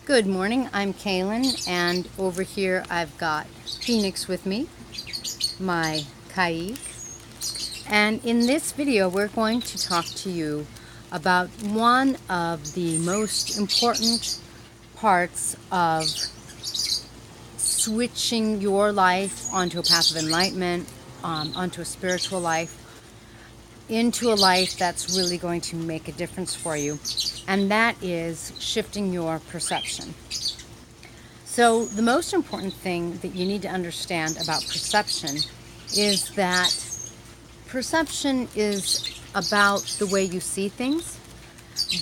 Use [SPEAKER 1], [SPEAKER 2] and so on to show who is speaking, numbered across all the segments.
[SPEAKER 1] Good morning, I'm Kaylin, and over here I've got Phoenix with me, my Kaik. And in this video we're going to talk to you about one of the most important parts of switching your life onto a path of enlightenment, onto a spiritual life, into a life that's really going to make a difference for you, and that is shifting your perception. So the most important thing that you need to understand about perception is that perception is about the way you see things,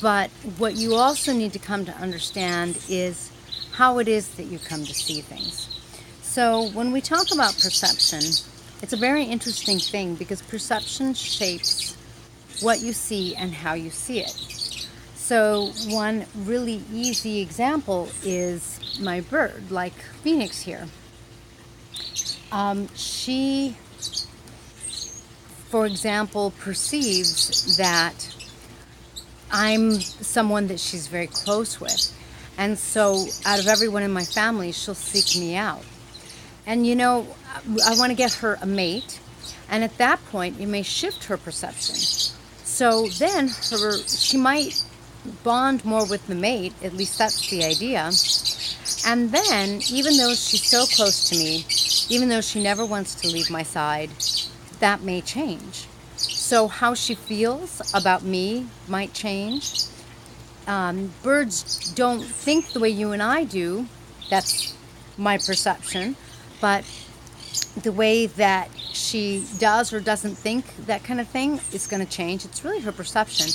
[SPEAKER 1] but what you also need to come to understand is how it is that you come to see things. So when we talk about perception, it's a very interesting thing because perception shapes what you see and how you see it. So one really easy example is my bird, like Phoenix here. She, for example, perceives that I'm someone that she's very close with. And so out of everyone in my family, she'll seek me out. And you know, I want to get her a mate, and at that point it may shift her perception. So then she might bond more with the mate, at least that's the idea. And then, even though she's so close to me, even though she never wants to leave my side, that may change. So how she feels about me might change. Birds don't think the way you and I do. That's my perception. But the way that she does or doesn't think, that kind of thing, is going to change. It's really her perception.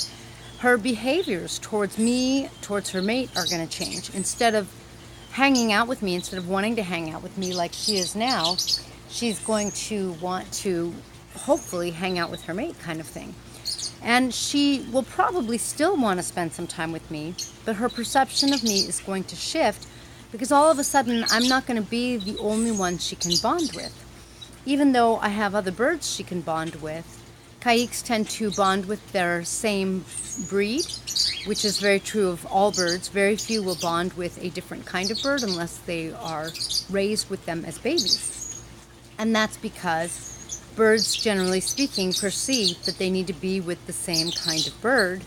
[SPEAKER 1] Her behaviors towards me, towards her mate, are going to change. Instead of hanging out with me, instead of wanting to hang out with me like she is now, she's going to want to hopefully hang out with her mate, kind of thing. And she will probably still want to spend some time with me, but her perception of me is going to shift, because all of a sudden I'm not going to be the only one she can bond with. Even though I have other birds she can bond with, Kaiks tend to bond with their same breed, which is very true of all birds. Very few will bond with a different kind of bird unless they are raised with them as babies. And that's because birds, generally speaking, perceive that they need to be with the same kind of bird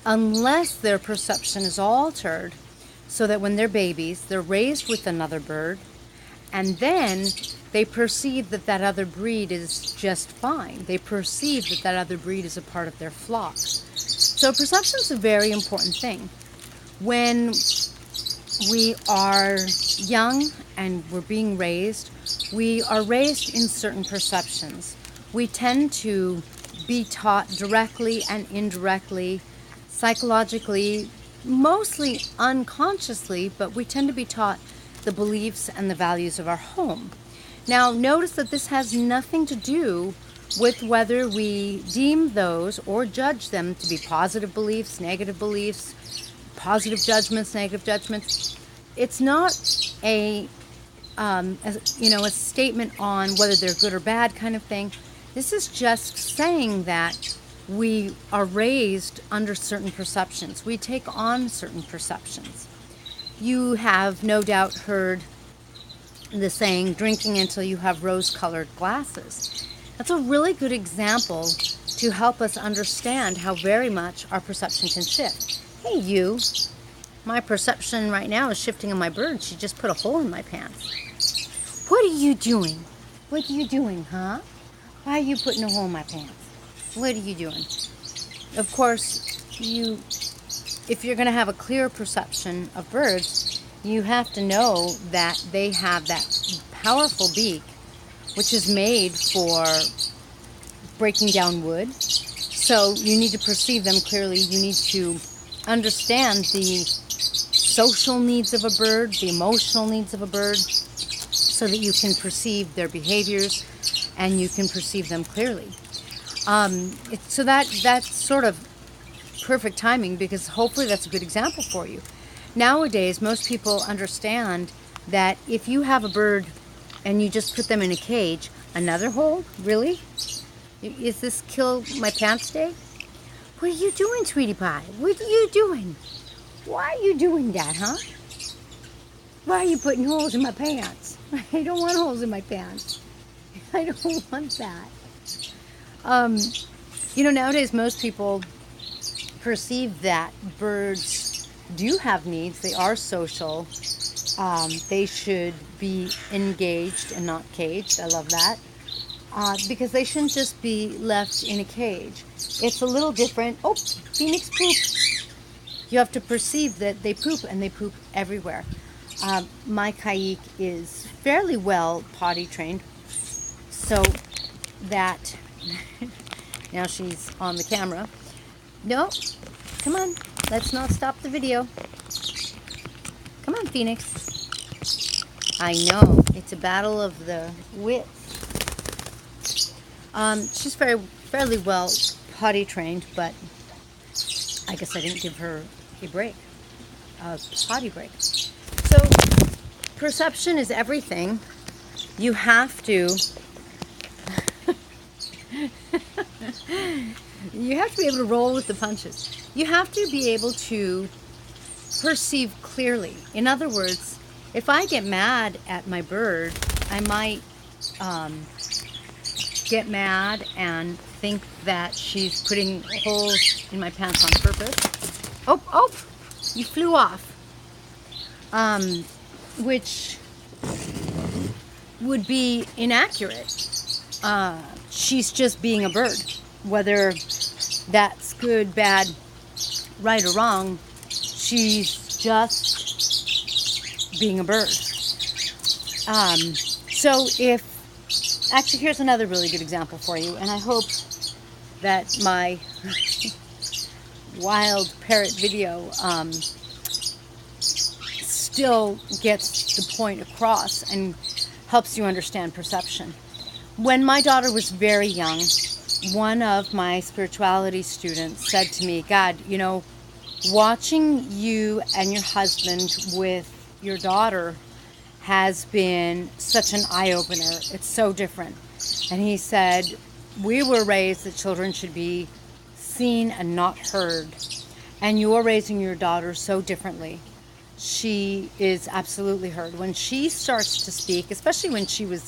[SPEAKER 1] unless their perception is altered, so that when they're babies, they're raised with another bird, and then they perceive that that other breed is just fine. They perceive that that other breed is a part of their flock. So perception is a very important thing. When we are young and we're being raised, we are raised in certain perceptions. We tend to be taught directly and indirectly, psychologically, mostly unconsciously, but we tend to be taught the beliefs and the values of our home. Now, notice that this has nothing to do with whether we deem those or judge them to be positive beliefs, positive judgments, negative judgments. It's not a statement on whether they're good or bad kind of thing. This is just saying that we are raised under certain perceptions. We take on certain perceptions. You have no doubt heard the saying, drinking until you have rose-colored glasses. That's a really good example to help us understand how very much our perception can shift. Hey, you, my perception right now is shifting on my bird. She just put a hole in my pants. What are you doing? What are you doing, huh? Why are you putting a hole in my pants? What are you doing? Of course, if you're going to have a clear perception of birds, you have to know that they have that powerful beak, which is made for breaking down wood. So you need to perceive them clearly. You need to understand the social needs of a bird, the emotional needs of a bird, so that you can perceive their behaviors and you can perceive them clearly. So that's sort of perfect timing, because hopefully that's a good example for you. Nowadays, most people understand that if you have a bird and you just put them in a cage, another hole? Really? Is this kill my pants day? What are you doing, sweetie pie? What are you doing? Why are you doing that, huh? Why are you putting holes in my pants? I don't want holes in my pants. I don't want that. Nowadays most people perceive that birds do have needs. They are social. They should be engaged and not caged. I love that. Because they shouldn't just be left in a cage. It's a little different. Oh, Phoenix poop. You have to perceive that they poop, and they poop everywhere. My Kaik is fairly well potty trained, so that now she's on the camera. No, come on, let's not stop the video. Come on, Phoenix. I know, it's a battle of the wits. She's fairly well potty trained, but I guess I didn't give her a break, a potty break. So perception is everything. You have to be able to roll with the punches. You have to be able to perceive clearly. In other words, if I get mad at my bird, I might get mad and think that she's putting holes in my pants on purpose. Oh, you flew off. Which would be inaccurate. She's just being a bird. Whether that's good, bad, right or wrong, she's just being a bird. Actually, here's another really good example for you, and I hope that my wild parrot video still gets the point across and helps you understand perception. When my daughter was very young, one of my spirituality students said to me, God, watching you and your husband with your daughter has been such an eye-opener. It's so different. And he said, we were raised that children should be seen and not heard. And you're raising your daughter so differently. She is absolutely heard. When she starts to speak, especially when she was,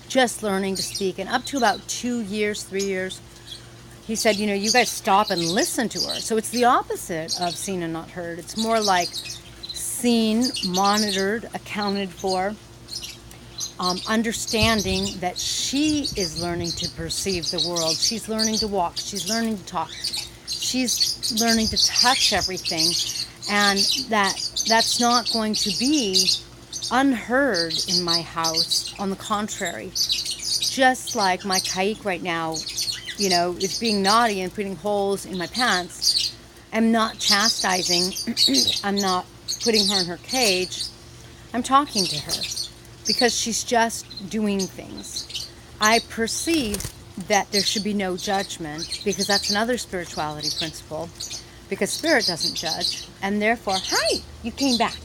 [SPEAKER 1] just learning to speak, and up to about 2 years, 3 years, he said, you guys stop and listen to her. So it's the opposite of seen and not heard. It's more like seen, monitored, accounted for, understanding that she is learning to perceive the world. She's learning to walk. She's learning to talk. She's learning to touch everything. And that's not going to be unheard in my house. On the contrary, just like my Kaik right now, is being naughty and putting holes in my pants, I'm not chastising. I'm not putting her in her cage. I'm talking to her because she's just doing things. I perceive that there should be no judgment, because that's another spirituality principle, because spirit doesn't judge, and therefore, hi, you came back.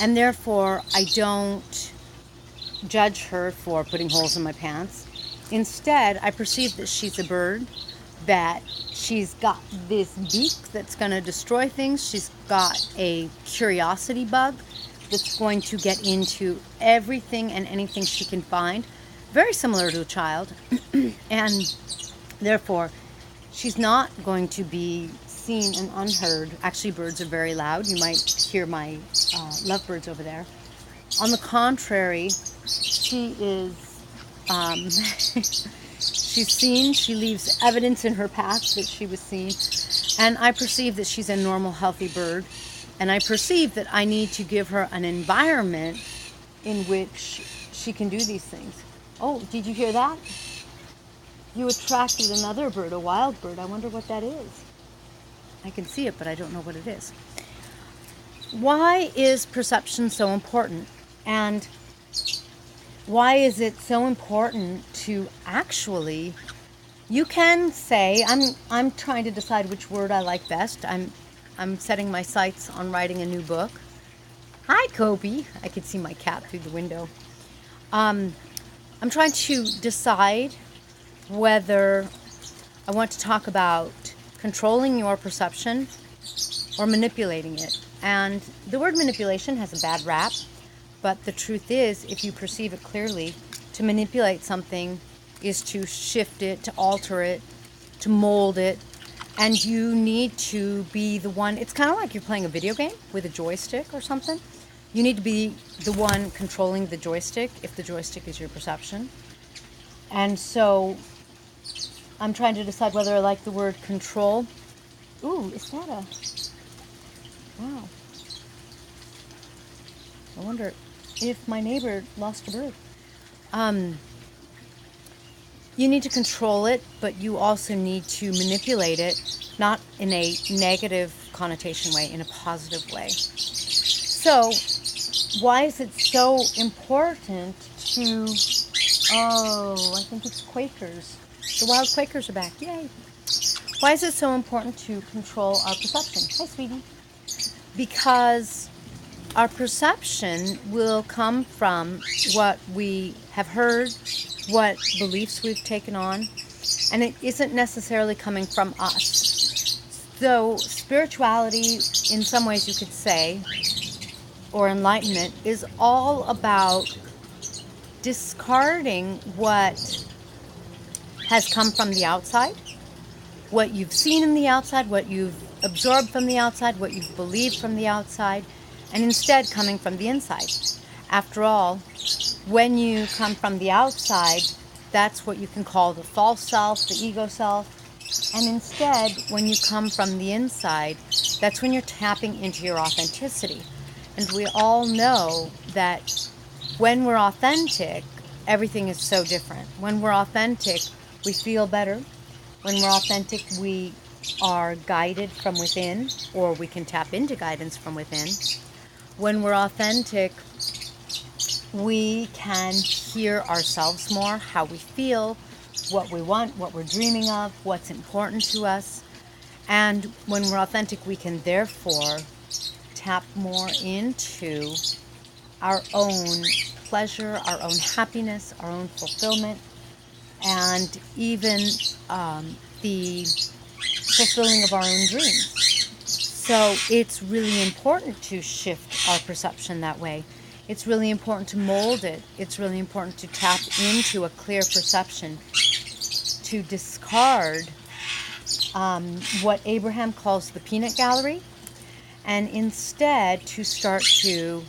[SPEAKER 1] And therefore, I don't judge her for putting holes in my pants. Instead, I perceive that she's a bird, that she's got this beak that's going to destroy things. She's got a curiosity bug that's going to get into everything and anything she can find. Very similar to a child. And therefore, she's not going to be seen and unheard. Actually, birds are very loud. You might hear my lovebirds over there. On the contrary, she is she's seen. She leaves evidence in her path that she was seen. And I perceive that she's a normal, healthy bird. And I perceive that I need to give her an environment in which she can do these things. Oh, did you hear that? You attracted another bird, a wild bird. I wonder what that is. I can see it, but I don't know what it is. Why is perception so important? And why is it so important to actually, you can say, I'm trying to decide which word I like best. I'm setting my sights on writing a new book. Hi, Kobe. I can see my cat through the window. I'm trying to decide whether I want to talk about controlling your perception or manipulating it. And the word manipulation has a bad rap, but the truth is, if you perceive it clearly, to manipulate something is to shift it, to alter it, to mold it, and you need to be the one. It's kind of like you're playing a video game with a joystick or something. You need to be the one controlling the joystick if the joystick is your perception. And so I'm trying to decide whether I like the word control. Ooh, is that a... Wow. I wonder if my neighbor lost a bird. You need to control it, but you also need to manipulate it, not in a negative connotation way, in a positive way. So, why is it so important to... Oh, I think it's Quakers. The wild Quakers are back. Yay. Why is it so important to control our perception? Hi, sweetie. Because our perception will come from what we have heard, what beliefs we've taken on, and it isn't necessarily coming from us. So spirituality, in some ways you could say, or enlightenment, is all about discarding what has come from the outside, what you've seen in the outside, what you've absorbed from the outside, what you've believed from the outside, and instead coming from the inside. After all, when you come from the outside, that's what you can call the false self, the ego self. And instead, when you come from the inside, that's when you're tapping into your authenticity. And we all know that when we're authentic, everything is so different. When we're authentic, we feel better. When we're authentic, we are guided from within, or we can tap into guidance from within. When we're authentic, we can hear ourselves more, how we feel, what we want, what we're dreaming of, what's important to us. And when we're authentic, we can therefore tap more into our own pleasure, our own happiness, our own fulfillment, and even the fulfilling of our own dreams. So it's really important to shift our perception that way. It's really important to mold it. It's really important to tap into a clear perception, to discard what Abraham calls the peanut gallery, and instead to start to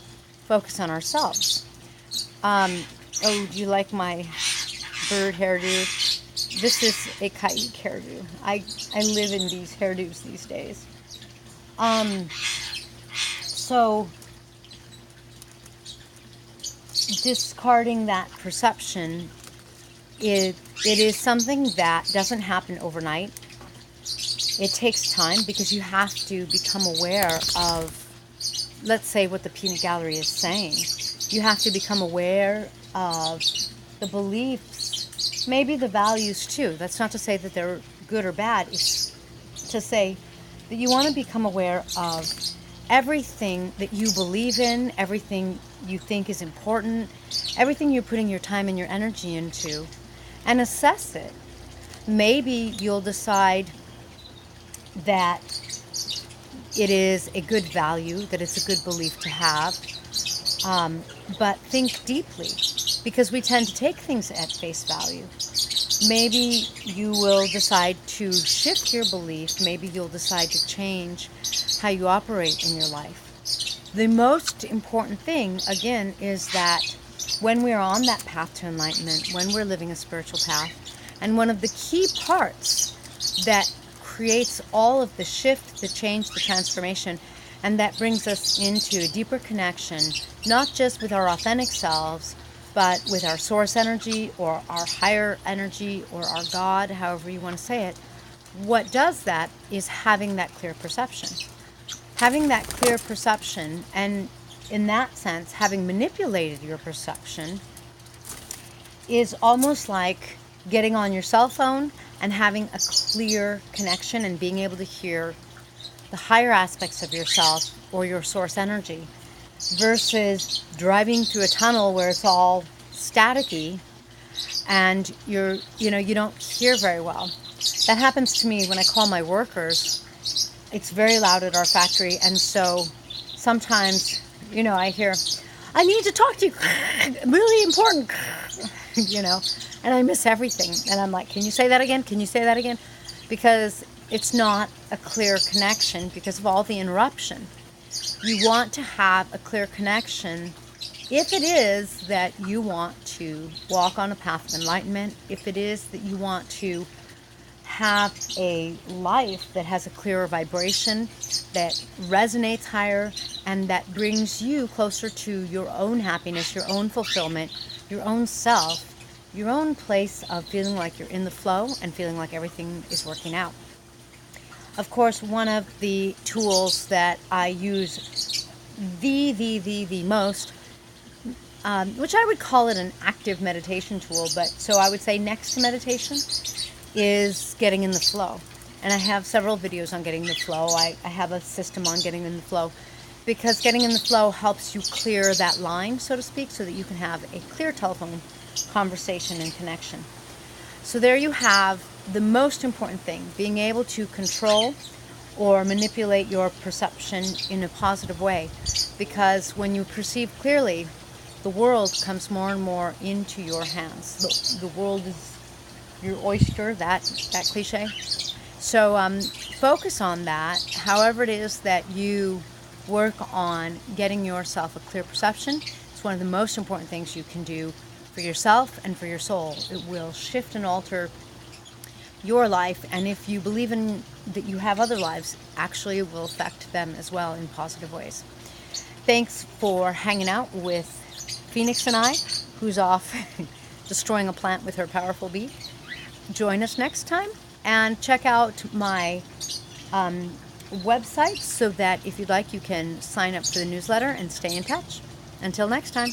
[SPEAKER 1] focus on ourselves. Oh, do you like my bird hairdo? This is a Kaik hairdo. I live in these hairdos these days. So discarding that perception, it is something that doesn't happen overnight. It takes time because you have to become aware of, let's say, what the peanut gallery is saying. You have to become aware of the beliefs, maybe the values too. That's not to say that they're good or bad. It's to say that you want to become aware of everything that you believe in, everything you think is important, everything you're putting your time and your energy into, and assess it. Maybe you'll decide that it is a good value, that it's a good belief to have, but think deeply, because we tend to take things at face value. Maybe you will decide to shift your belief. Maybe you'll decide to change how you operate in your life. The most important thing, again, is that when we're on that path to enlightenment, when we're living a spiritual path, and one of the key parts that creates all of the shift, the change, the transformation, and that brings us into a deeper connection, not just with our authentic selves, but with our source energy or our higher energy or our God, however you want to say it. What does that is having that clear perception. Having that clear perception, and in that sense, having manipulated your perception, is almost like getting on your cell phone and having a clear connection and being able to hear the higher aspects of yourself or your source energy, versus driving through a tunnel where it's all staticky and you don't hear very well. That happens to me when I call my workers. It's very loud at our factory, and so sometimes, I hear, I need to talk to you, really important, and I miss everything. And I'm like, can you say that again? Can you say that again? Because it's not a clear connection because of all the interruption. You want to have a clear connection if it is that you want to walk on a path of enlightenment, if it is that you want to have a life that has a clearer vibration, that resonates higher, and that brings you closer to your own happiness, your own fulfillment, your own self, your own place of feeling like you're in the flow and feeling like everything is working out. Of course, one of the tools that I use the most, which I would call it an active meditation tool, but so I would say next to meditation, is getting in the flow. And I have several videos on getting in the flow. I have a system on getting in the flow because getting in the flow helps you clear that line, so to speak, so that you can have a clear telephone conversation and connection. So there you have the most important thing, being able to control or manipulate your perception in a positive way, because when you perceive clearly, the world comes more and more into your hands. The world is your oyster, that cliche. So focus on that, however it is that you work on getting yourself a clear perception. It's one of the most important things you can do for yourself and for your soul. It will shift and alter your life, and if you believe in that you have other lives, actually it will affect them as well in positive ways. Thanks for hanging out with Phoenix and I, who's off destroying a plant with her powerful bee. Join us next time and check out my website so that if you'd like, you can sign up for the newsletter and stay in touch. Until next time.